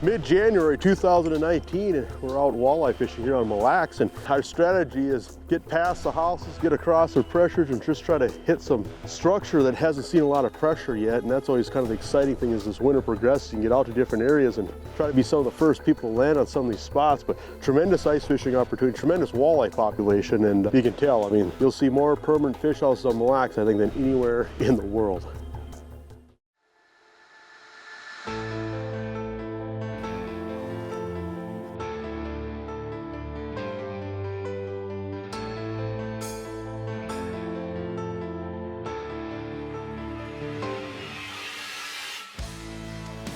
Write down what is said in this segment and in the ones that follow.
mid-January 2019, and we're out walleye fishing here on Mille Lacs, and our strategy is get past the houses, get across their pressures, and just try to hit some structure that hasn't seen a lot of pressure yet. And that's always kind of the exciting thing as this winter progresses. You can get out to different areas and try to be some of the first people to land on some of these spots. But tremendous ice fishing opportunity, tremendous walleye population, and you can tell, I mean, you'll see more permanent fish houses on Mille Lacs, I think, than anywhere in the world.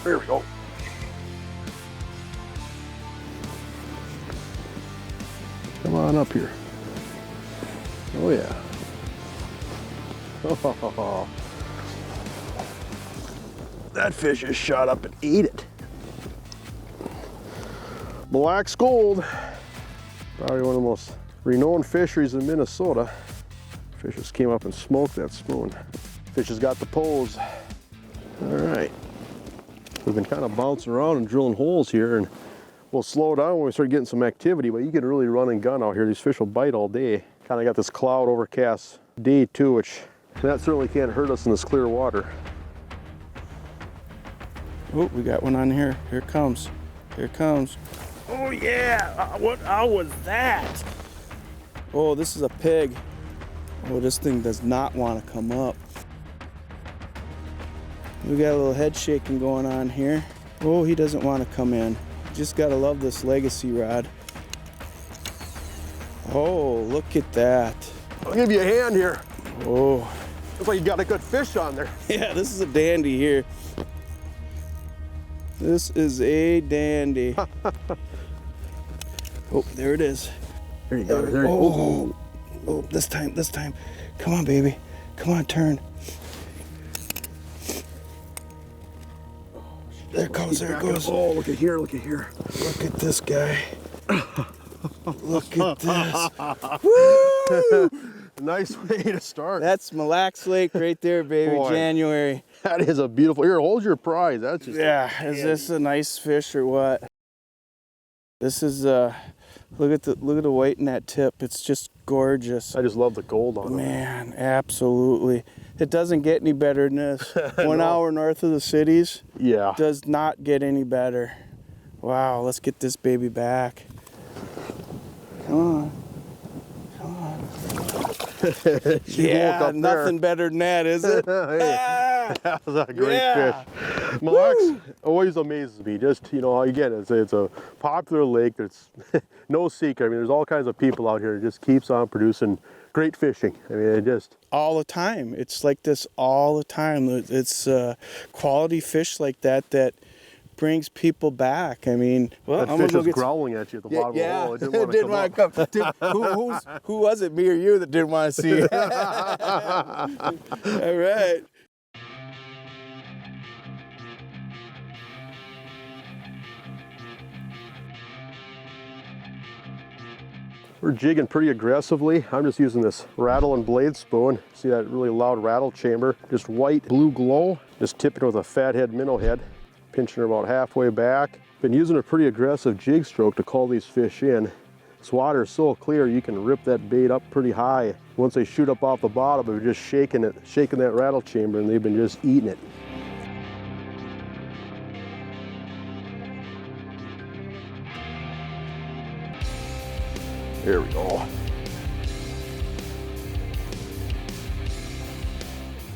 There we go. Come on up here. Oh yeah. Oh, that fish just shot up and ate it. Mille Lacs Gold, probably one of the most renowned fisheries in Minnesota. Fish just came up and smoked that spoon. Fish has got the pose. All right. We've been kind of bouncing around and drilling holes here, and we'll slow down when we start getting some activity, but you can really run and gun out here. These fish will bite all day. Kind of got this cloud overcast day too, which that certainly can't hurt us in this clear water. Oh, we got one on here. Here it comes. Here it comes. Oh yeah! How was that? Oh, this is a pig. Oh, this thing does not want to come up. We got a little head shaking going on here. Oh, he doesn't want to come in. Just gotta love this legacy rod. Oh, look at that. I'll give you a hand here. Oh. Looks like you got a good fish on there. Yeah, this is a dandy here. This is a dandy. Oh, there it is. There you go. There you go. Oh, this time. Come on, baby. Come on, turn. There it goes, there it goes. Oh, look at here, look at here. Look at this guy. Look at this. Woo! Nice way to start. That's Mille Lacs Lake right there, baby. Boy, January. That is a beautiful, here, hold your prize. That's just is this a nice fish or what? This is, look at the white in that tip. It's just gorgeous. I just love the gold on it. Man, absolutely. It doesn't get any better than this. 1 hour north of the cities. Yeah. Does not get any better. Wow, let's get this baby back. Come on. Come on. Yeah, nothing better than that, is it? Hey, that was a great fish. Mille Lacs always amazes me. Just, you know, again, it's a popular lake. There's no secret. I mean, there's all kinds of people out here. It just keeps on producing great fishing. I mean, it just... all the time. It's like this all the time. It's quality fish like that brings people back. I mean, well, that fish was growling at you at the bottom of the hole. It didn't want to come. Who was it, me or you, that didn't want to see it? All right. We're jigging pretty aggressively. I'm just using this Rattling Blade Spoon. See that really loud rattle chamber? Just white blue glow. Just tipping it with a fathead minnow head. Pinching her about halfway back. Been using a pretty aggressive jig stroke to call these fish in. This water is so clear you can rip that bait up pretty high. Once they shoot up off the bottom, we're just shaking that rattle chamber, and they've been just eating it. There we go.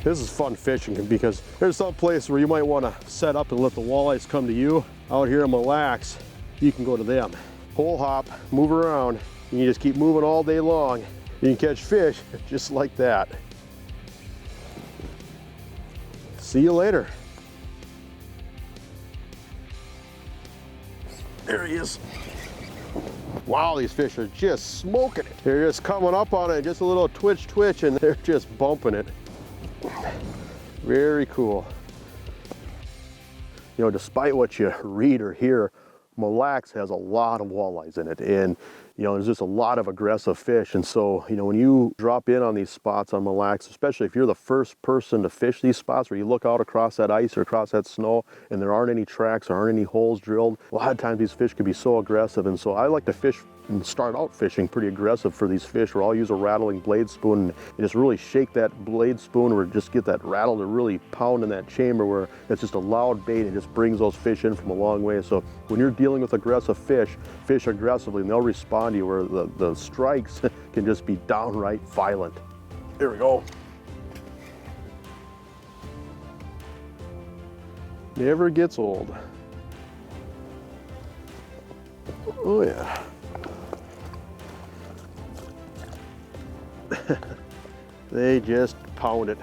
This is fun fishing because there's some place where you might want to set up and let the walleyes come to you. Out here in Mille Lacs, you can go to them. Hole hop, move around, and you just keep moving all day long. You can catch fish just like that. See you later. There he is. Wow, these fish are just smoking it. They're just coming up on it, just a little twitch, and they're just bumping it. Very cool. You know, despite what you read or hear, Mille Lacs has a lot of walleyes in it, and you know, there's just a lot of aggressive fish. And so, you know, when you drop in on these spots on Mille Lacs, especially if you're the first person to fish these spots where you look out across that ice or across that snow and there aren't any tracks or aren't any holes drilled, a lot of times these fish can be so aggressive. And so I like to fish and start out fishing pretty aggressive for these fish, where I'll use a rattling blade spoon and just really shake that blade spoon, or just get that rattle to really pound in that chamber, where it's just a loud bait and just brings those fish in from a long way. So when you're dealing with aggressive fish, fish aggressively and they'll respond to you, where the strikes can just be downright violent. Here we go. Never gets old. Oh yeah. They just pound it.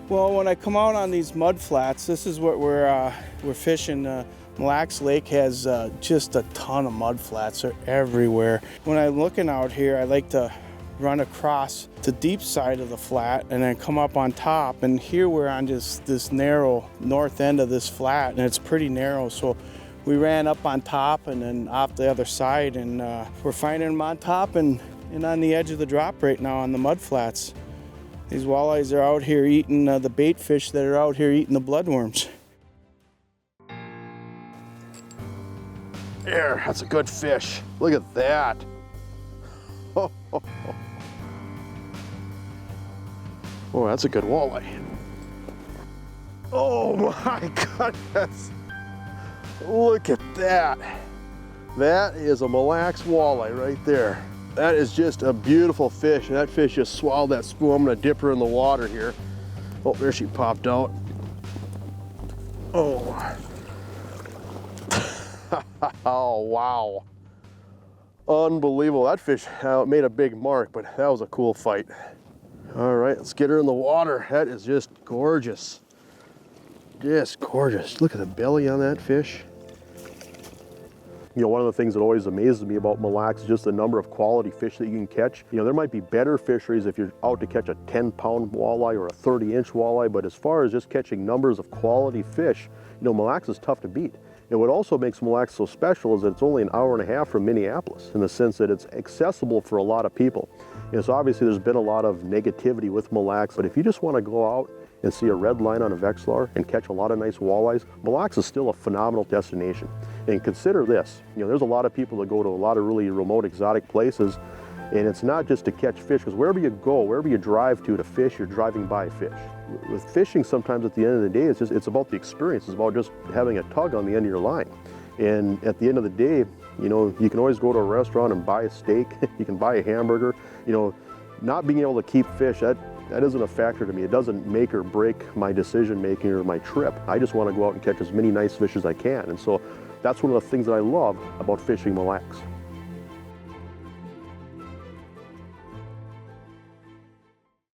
Well, when I come out on these mud flats, this is what we're fishing. Mille Lacs Lake has just a ton of mud flats. They're everywhere. When I'm looking out here, I like to run across the deep side of the flat and then come up on top. And here we're on just this narrow north end of this flat, and it's pretty narrow. So we ran up on top and then off the other side, and we're finding them on top and on the edge of the drop right now on the mud flats. These walleyes are out here eating the bait fish that are out here eating the bloodworms. There, that's a good fish. Look at that. Oh, that's a good walleye. Oh my goodness. Look at that. That is a Mille Lacs walleye right there. That is just a beautiful fish. And that fish just swallowed that spoon. I'm gonna dip her in the water here. Oh, there she popped out. Oh. Oh, wow. Unbelievable. That fish made a big mark, but that was a cool fight. All right, let's get her in the water. That is just gorgeous. Just gorgeous. Look at the belly on that fish. You know, one of the things that always amazes me about Mille Lacs is just the number of quality fish that you can catch. You know, there might be better fisheries if you're out to catch a 10-pound walleye or a 30-inch walleye, but as far as just catching numbers of quality fish, you know, Mille Lacs is tough to beat. And what also makes Mille Lacs so special is that it's only an hour and a half from Minneapolis, in the sense that it's accessible for a lot of people. You know, so obviously there's been a lot of negativity with Mille Lacs, but if you just want to go out and see a red line on a Vexilar and catch a lot of nice walleyes, Mille Lacs is still a phenomenal destination. And consider this, you know, there's a lot of people that go to a lot of really remote, exotic places, and it's not just to catch fish, because wherever you go, wherever you drive to fish, you're driving by fish. With fishing, sometimes at the end of the day, it's about the experience. It's about just having a tug on the end of your line. And at the end of the day, you know, you can always go to a restaurant and buy a steak, you can buy a hamburger. You know, not being able to keep fish, that isn't a factor to me. It doesn't make or break my decision making or my trip. I just want to go out and catch as many nice fish as I can. And so that's one of the things that I love about fishing Mille Lacs.